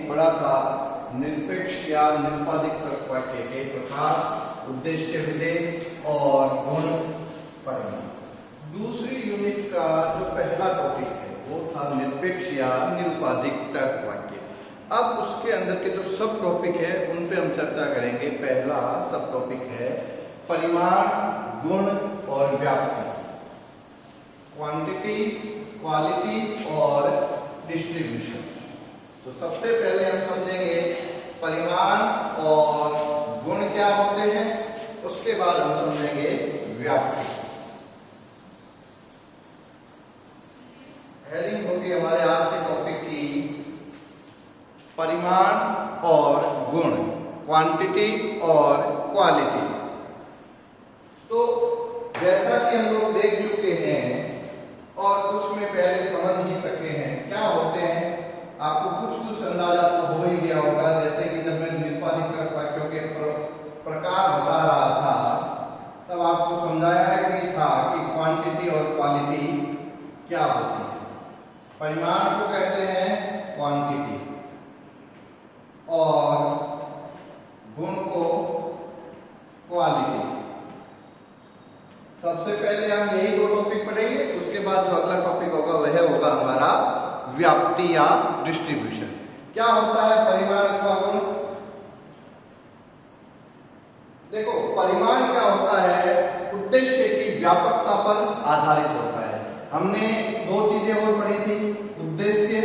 पढ़ा था निरपेक्ष या निरुपाधिक तर्क वाक्य के प्रकार, उद्देश्य, विधेय और गुण, परिणाम। दूसरी यूनिट का जो पहला टॉपिक है वो था निरपेक्ष या निरुपाधिक तर्क वाक्य। अब उसके अंदर के जो सब टॉपिक है उन पे हम चर्चा करेंगे। पहला सब टॉपिक है परिमाण, गुण और व्याप्ति, क्वांटिटी, क्वालिटी और डिस्ट्रीब्यूशन। तो सबसे पहले हम समझेंगे परिमाण और गुण क्या होते हैं, उसके बाद हम समझेंगे व्याप्ति। हेडिंग होगी हमारे आज के टॉपिक की परिमाण और गुण, क्वांटिटी और क्वालिटी। तो जैसा कि हम लोग देख चुके हैं और कुछ में पहले समझ ही सके हैं क्या होते हैं, आपको कुछ अंदाजा तो हो ही गया होगा। जैसे कि जब मैं निरुपाधिक तर्क वाक्यों के प्रकार बता रहा था तब आपको समझाया भी था कि क्वांटिटी और क्वालिटी क्या होती है। परिमाण को कहते हैं क्वांटिटी और गुण को क्वालिटी। सबसे पहले हम यही दो टॉपिक पढ़ेंगे, उसके बाद जो अगला टॉपिक होगा वह होगा हमारा व्याप्ति या डिस्ट्रीब्यूशन। क्या होता है परिमाण अथवा गुण? देखो, परिमाण क्या होता है, उद्देश्य की व्यापकता पर आधारित होता है। हमने दो चीजें और पढ़ी थी, उद्देश्य,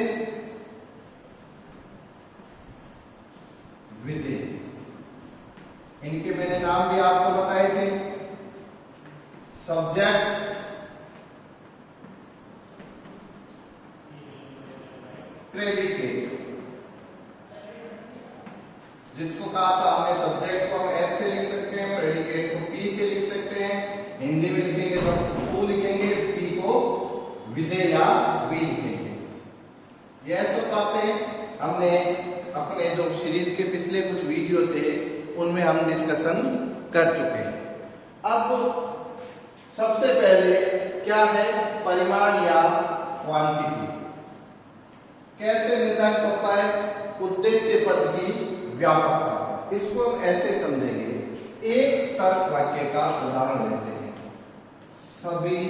विधेय। इनके मैंने नाम भी आपको बताए थे, सब्जेक्ट, प्रेडिकेट। जिसको कहा था हमने सब्जेक्ट को हम एस से लिख सकते हैं, प्रेडिकेट को पी से लिख सकते हैं। हिंदी में लिखेंगे तो ऊ लिखेंगे, पी को विधेय या वी लिखेंगे। यह सब बातें हमने अपने जो सीरीज के पिछले कुछ वीडियो थे उनमें हम डिस्कशन कर चुके हैं। अब सबसे पहले क्या है परिमाण या क्वांटिटी, कैसे निर्धारित होता है? उद्देश्य पद की व्यापकता। इसको हम ऐसे समझेंगे, एक तर्क वाक्य का उदाहरण लेते हैं, सभी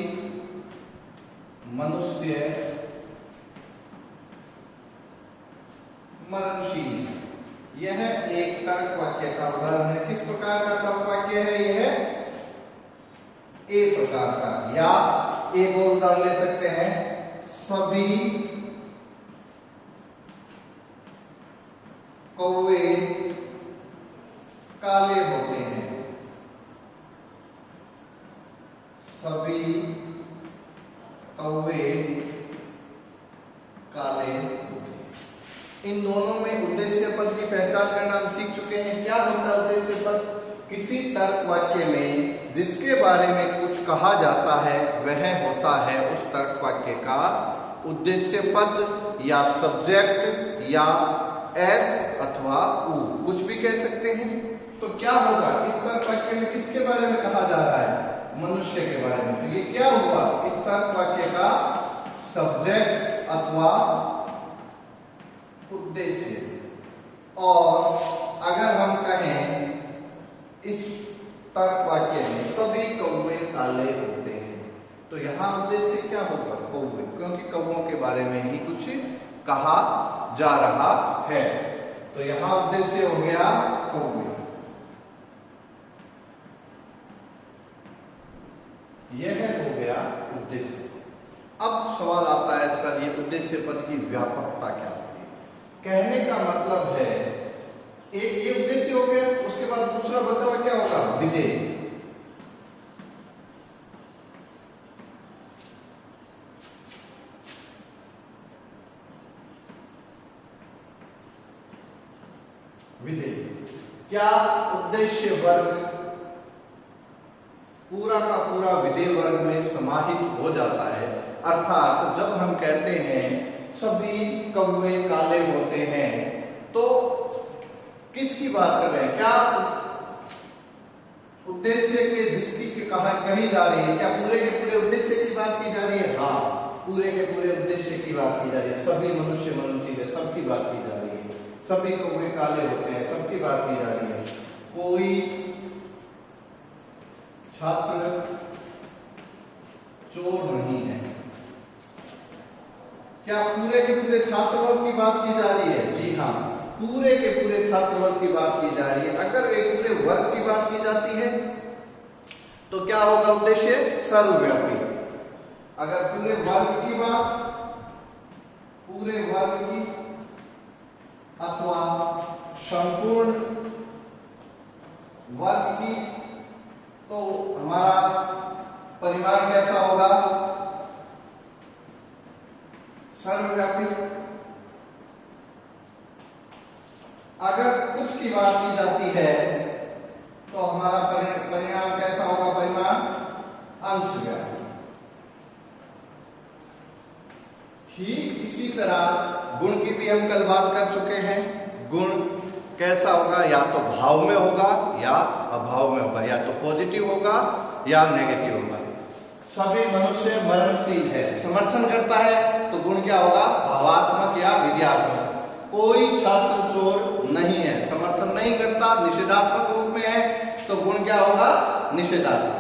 मनुष्य मरणशील। यह एक तर्क वाक्य का उदाहरण है। किस प्रकार का तर्क वाक्य है यह? ए प्रकार का। या एक और उदाहरण ले सकते हैं, सभी कौवे काले होते हैं। सभी कौवे काले होते हैं। इन दोनों में उद्देश्य पद की पहचान करना हम सीख चुके हैं। क्या होता है उद्देश्य पद? किसी तर्क वाक्य में जिसके बारे में कुछ कहा जाता है वह होता है उस तर्क वाक्य का उद्देश्य पद या सब्जेक्ट या एस अथवा ऊ, कुछ भी कह सकते हैं। तो क्या होगा, इस तर्क वाक्य में किसके बारे में कहा जा रहा है? मनुष्य के बारे में। तो ये क्या हुआ, इस तर्क वाक्य का सब्जेक्ट अथवा उद्देश्य। और अगर हम कहें इस तर्क वाक्य में सभी कौवे काले होते हैं, तो यहां उद्देश्य क्या होगा? कौवे, क्योंकि कौवों के बारे में ही कुछ कहा जा रहा है। तो यहां उद्देश्य हो गया कौवे। यह हो गया उद्देश्य। अब सवाल आता है, सर ये उद्देश्य पद की व्यापकता क्या होगी? कहने का मतलब है एक ये उद्देश्य हो गया, उसके बाद दूसरा बचा हुआ क्या होगा? विधेय। विधेय क्या उद्देश्य वर्ग पूरा का पूरा विधेय वर्ग में समाहित हो जाता है। अर्थात जब हम कहते हैं सभी कौवे काले होते हैं तो किसकी बात कर रहे हैं? क्या उद्देश्य के जिसकी कही जा रही है? क्या पूरे के पूरे उद्देश्य की बात की जा रही है? हाँ, पूरे के पूरे उद्देश्य की बात की जा रही है। सभी मनुष्य मनुष्य है, सबकी बात की जा रही है। सभी कौवे काले होते हैं, सबकी बात की जा रही है। कोई छात्र चोर नहीं है। क्या पूरे के पूरे छात्र वर्ग की बात की जा रही है? जी हाँ, पूरे के पूरे छात्र वर्ग की बात की जा रही है। अगर एक पूरे वर्ग की बात की जाती है तो क्या होगा उद्देश्य? सर्वव्यापी। अगर पूरे वर्ग की बात, पूरे वर्ग की अथवा संपूर्ण वर्ग की, तो हमारा परिमाण कैसा होगा? सर्वव्यापी। अगर कुछ की बात की जाती है तो हमारा परिणाम कैसा होगा? परिमाण अंशव्यापी। ठीक इसी तरह गुण की भी हम कल बात कर चुके हैं। गुण कैसा होगा? या तो भाव में होगा या अभाव में होगा, या तो पॉजिटिव होगा या नेगेटिव होगा। सभी मनुष्य मरणशील है, समर्थन करता है तो गुण क्या होगा? भावात्मक या विद्यात्मक। कोई छात्र चोर नहीं है, समर्थन नहीं करता, निषेधात्मक रूप में है, तो गुण क्या होगा? निषेधात्मक।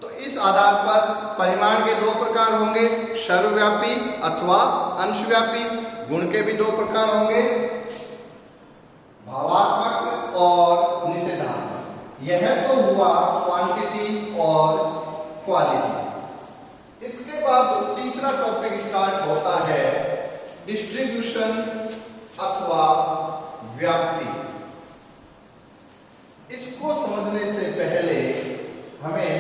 तो इस आधार पर परिमाण के दो प्रकार होंगे, सर्वव्यापी अथवा अंशव्यापी। गुण के भी दो प्रकार होंगे, भावात्मक और निषेधात्मक। यह तो हुआ क्वांटिटी और क्वालिटी। इसके बाद तीसरा टॉपिक स्टार्ट होता है डिस्ट्रीब्यूशन अथवा व्याप्ति। इसको समझने से पहले हमें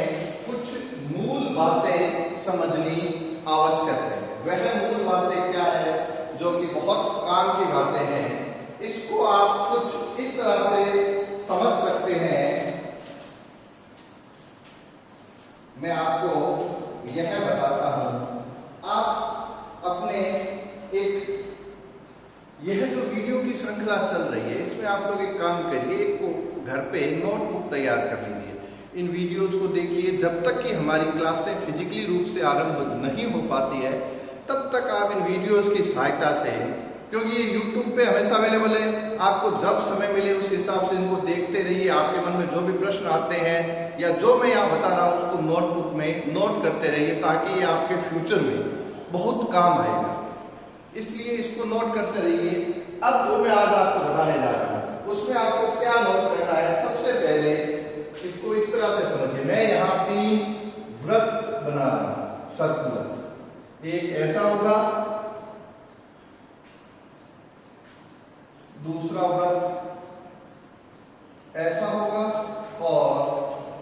कुछ मूल बातें समझनी आवश्यक है। वह मूल बातें क्या है? जो कि बहुत काम की बातें हैं। इसको आप कुछ इस तरह से समझ सकते हैं। मैं आपको यह बताता हूं। आप अपने यह जो वीडियो की श्रृंखला चल रही है, इसमें आप लोग एक काम करिए, एक घर पे नोटबुक तैयार कर लीजिए, इन वीडियोज को देखिए। जब तक कि हमारी क्लासें फिजिकली रूप से आरंभ नहीं हो पाती है, तब तक आप इन वीडियोज की सहायता से, क्योंकि ये यूट्यूब पे हमेशा अवेलेबल है, आपको जब समय मिले उस हिसाब से इनको देखते रहिए। आपके मन में जो भी प्रश्न आते हैं या जो मैं यहाँ बता रहा हूँ उसको नोटबुक में नोट करते रहिए, ताकि ये आपके फ्यूचर में बहुत काम आएगा। इसलिए इसको नोट करते रहिए। अब जो मैं आज आपको बताने जा रहा हूँ उसमें आपको क्या नोट करना है? सबसे पहले इसको इस तरह से समझिए। मैं यहाँ 3 वृत्त बना रहा हूँ, सर्कुलर। एक ऐसा होगा, दूसरा वृत्त ऐसा होगा, और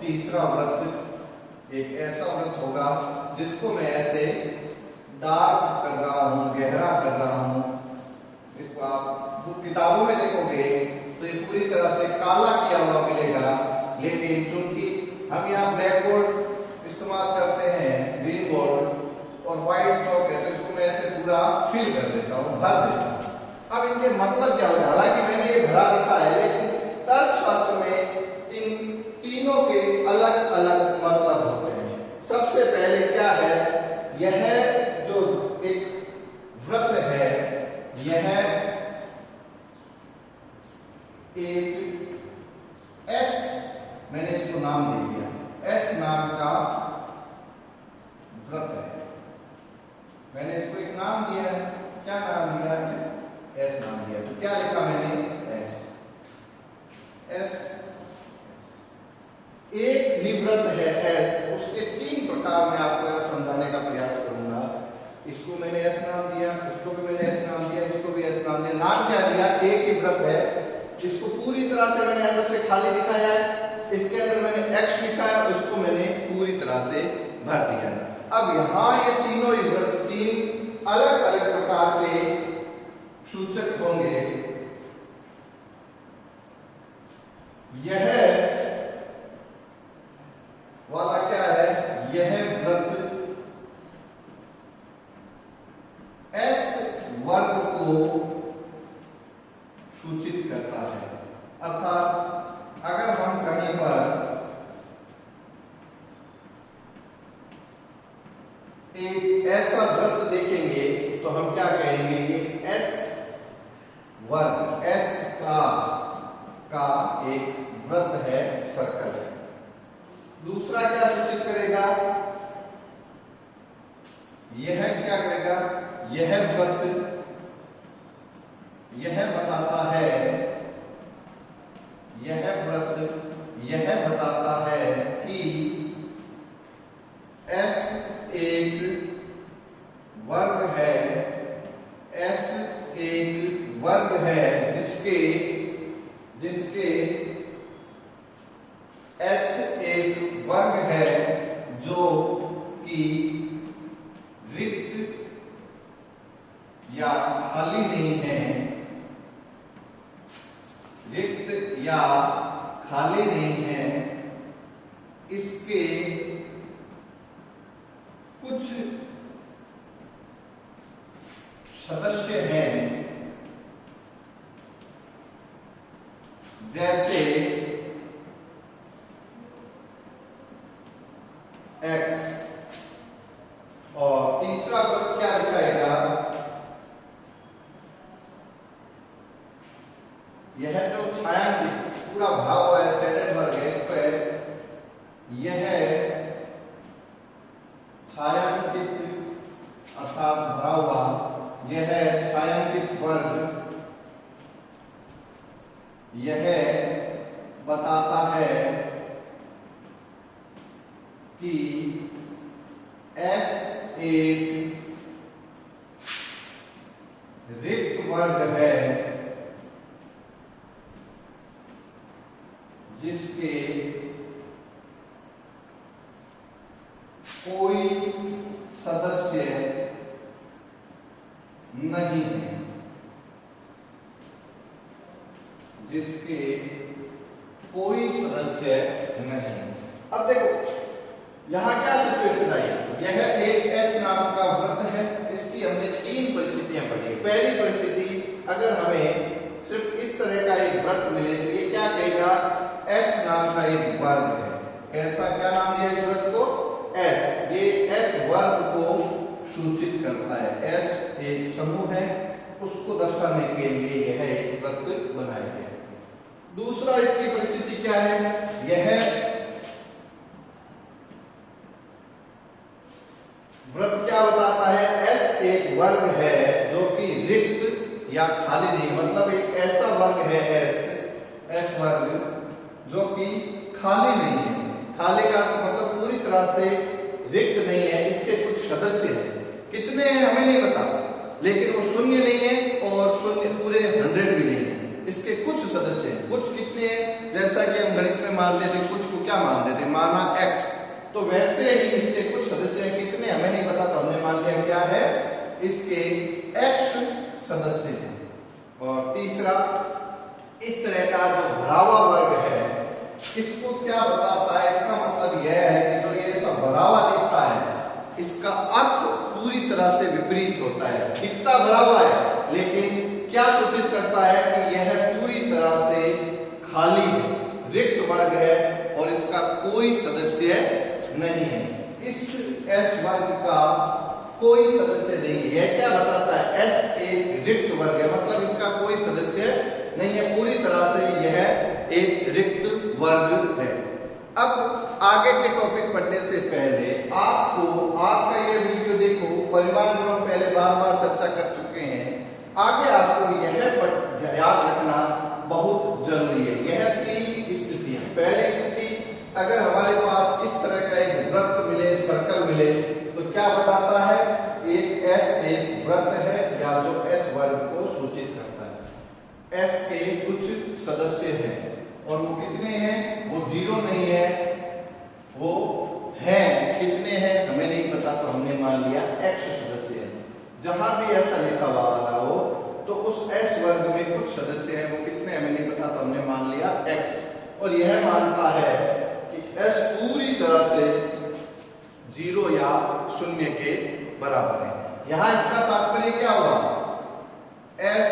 तीसरा वृत्त एक ऐसा वृत्त होगा जिसको मैं ऐसे डार्क कर रहा हूं, गहरा कर रहा हूं। इसको आप किताबों में देखोगे तो ये पूरी तरह से काला किया हुआ मिलेगा, लेकिन चूंकि हम यहाँ ब्लैक बोर्ड इस्तेमाल करते हैं, ग्रीन बोर्ड और व्हाइट चौक है, तो इसको मैं ऐसे पूरा फिल कर देता हूँ, भर देता हूँ। अब इनके मतलब क्या होगा? हालांकि मैंने ये भरा लिखा है, लेकिन तर्कशास्त्र में इन तीनों के अलग अलग मतलब होते हैं। सबसे पहले क्या है? यह जो एक वृत्त है, यह एक एस, मैंने इसको नाम दे दिया, एस नाम का वृत्त है। मैंने इसको एक नाम दिया है। क्या नाम दिया है? एस नाम दिया। तो क्या लिखा मैंने? एस। एस एक विवृत्त है एस, उसके 3 प्रकार में आपको समझाने का प्रयास करूंगा। इसको मैंने एस नाम दिया, इसको भी मैंने एस नाम दिया, इसको भी एस नाम दिया। नाम क्या दिया? एक ही वृत्त है। इसको पूरी तरह से मैंने अंदर से खाली दिखाया है, इसके अंदर मैंने एक्स लिखा है और इसको मैंने पूरी तरह से भर दिया है। अब यहाँ ये तीनों ही वृत्त 3 अलग अलग प्रकार के सूचक होंगे। यह वाला क्या है? यह वृत्त एस वर्ग को सूचित करता है। अर्थात अगर हम कहीं पर एक ऐसा वृत्त देखेंगे तो हम क्या कहेंगे? ये एस वर्ग एस क्लास का एक वृत्त है, सर्कल है। दूसरा क्या सूचित करेगा, यह क्या करेगा, यह वृत्त यह बताता है, यह वृत्त यह बताता है कि S एक वर्ग है, S एक वर्ग है जिसके S एक वर्ग है जो कि रिक्त या खाली नहीं है, रिक्त या खाली नहीं है, इसके कुछ सदस्य हैं, जैसे x, और तीसरा वृत्त क्या दिखाएगा, यह जो छायांकित पूरा भरा हुआ है सैडेड वर्ग है, इस पर यह छायांकित अर्थात भरा हुआ यह छायांकित वर्ग यह बताता है कि S एक रिक्त वर्ग है जिसके कोई सदस्य नहीं है, जिसके कोई सदस्य नहीं है। अब देखो यहां क्या सिचुएशन आई, यह एक S नाम का वृत्त है, इसकी हमने तीन परिस्थितियां पढ़ी। पहली परिस्थिति, अगर हमें सिर्फ इस तरह का एक वृत्त मिले तो ये क्या कहेगा, S नाम का एक वर्ग है। ऐसा क्या नाम दिया इस वृत्त को, S। ये S वर्ग को सूचित करता है। S एक समूह है, उसको दर्शाने के लिए यह एक वृत्त बनाया गया है। दूसरा इसकी परिस्थिति क्या है, यह वृत्त क्या बताता है, S एक वर्ग है जो कि रिक्त या खाली नहीं, मतलब एक ऐसा वर्ग है S वर्ग जो कि खाली नहीं है। खाली का मतलब पूरी तरह से रिक्त नहीं है, इसके कुछ सदस्य हैं। कितने हैं हमें नहीं पता, लेकिन वो शून्य नहीं है और शून्य पूरे 100 भी नहीं है, इसके कुछ सदस्य हैं। कुछ कितने हैं, जैसा कि हम गणित में मान लेते, कुछ को क्या मान देते, माना x, तो वैसे ही इसके कुछ सदस्य हैं। कितने हमें नहीं पता, तो हमने मान लिया क्या है, इसके x सदस्य हैं। और तीसरा, इस तरह का जो भरा हुआ वर्ग है, इसको क्या बताता है, इसका मतलब यह है कि जो ये सब भरा हुआ दिखता है, इसका अर्थ पूरी तरह से विपरीत होता है। दिखता भरा हुआ है, लेकिन क्या सूचित करता है कि यह पूरी तरह से खाली है, रिक्त वर्ग है और इसका कोई सदस्य नहीं है। इस S वर्ग का कोई सदस्य नहीं है। यह क्या बताता है, S एक रिक्त वर्ग है, मतलब इसका कोई सदस्य नहीं है, पूरी तरह से यह एक रिक्त वर्ग है। अब आगे के टॉपिक पढ़ने से पहले आपको आज का ये वीडियो देखो, परिमाण गुणक पहले बार-बार चर्चा कर चुके हैं। आगे आपको यह याद रखना बहुत जरूरी है। यह तीन स्थितियां, पहली स्थिति, अगर हमारे पास इस तरह का एक वृत्त मिले, सर्कल मिले, तो क्या बताता है, एक S एक वृत्त है या जो S वर्ग को सूचित करता है। S के कुछ सदस्य हैं और वो कितने हैं, वो 0 नहीं है, वो हैं, कितने हैं हमें नहीं पता, तो हमने मान लिया x सदस्य है। जहां भी ऐसा लिखा हुआ हो तो उस S वर्ग में कुछ सदस्य हैं, वो कितने हमें नहीं पता, तो हमने मान लिया x। और यह मानता है कि S पूरी तरह से 0 या 0 के बराबर है। यहां इसका तात्पर्य क्या हुआ, S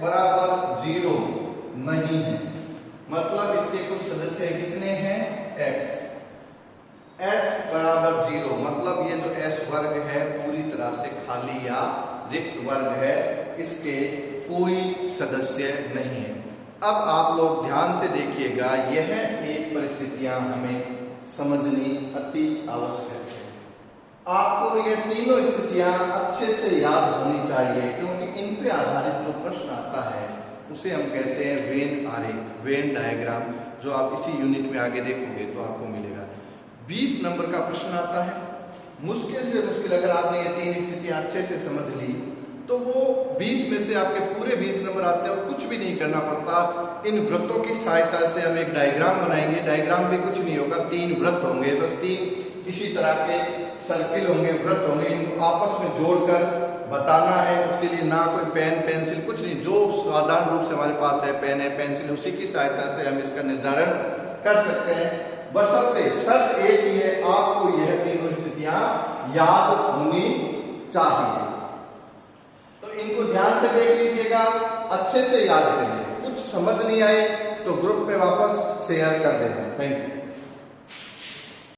बराबर 0 नहीं है, मतलब इसके कुछ सदस्य कितने हैं, x। S बराबर 0 मतलब ये जो S वर्ग है पूरी तरह से खाली या रिक्त वर्ग है इसके कोई सदस्य नहीं है। अब आप लोग ध्यान से देखिएगा, यह एक परिस्थितियां हमें समझनी अति आवश्यक है। आपको ये तीनों स्थितियां अच्छे से याद होनी चाहिए, क्योंकि इन पे आधारित जो प्रश्न आता है उसे हम कहते हैं वेन आरेख, वेन डायग्राम, जो आप इसी यूनिट में आगे देखोगे तो आपको मिलेगा। 20 नंबर का प्रश्न आता है, मुश्किल से मुश्किल अगर आपने ये तीन स्थितियां अच्छे से समझ ली तो वो 20 में से आपके पूरे 20 नंबर आते हैं और कुछ भी नहीं करना पड़ता। इन वृत्तों की सहायता से हम एक डायग्राम बनाएंगे। डायग्राम भी कुछ नहीं होगा, 3 वृत्त होंगे, बस 3 इसी तरह के सर्किल होंगे, वृत्त होंगे, इनको आपस में जोड़कर बताना है। उसके लिए ना कोई पेन पेंसिल कुछ नहीं, जो साधारण रूप से हमारे पास है पेन है पेंसिल, उसी की सहायता से हम इसका निर्धारण कर सकते हैं। बशर्ते शर्त एक ही है, आपको यह तीनों स्थितियां याद होनी चाहिए। तो इनको ध्यान से देख लीजिएगा, अच्छे से याद करिए। कुछ समझ नहीं आए तो ग्रुप में वापस शेयर कर देना। Thank you.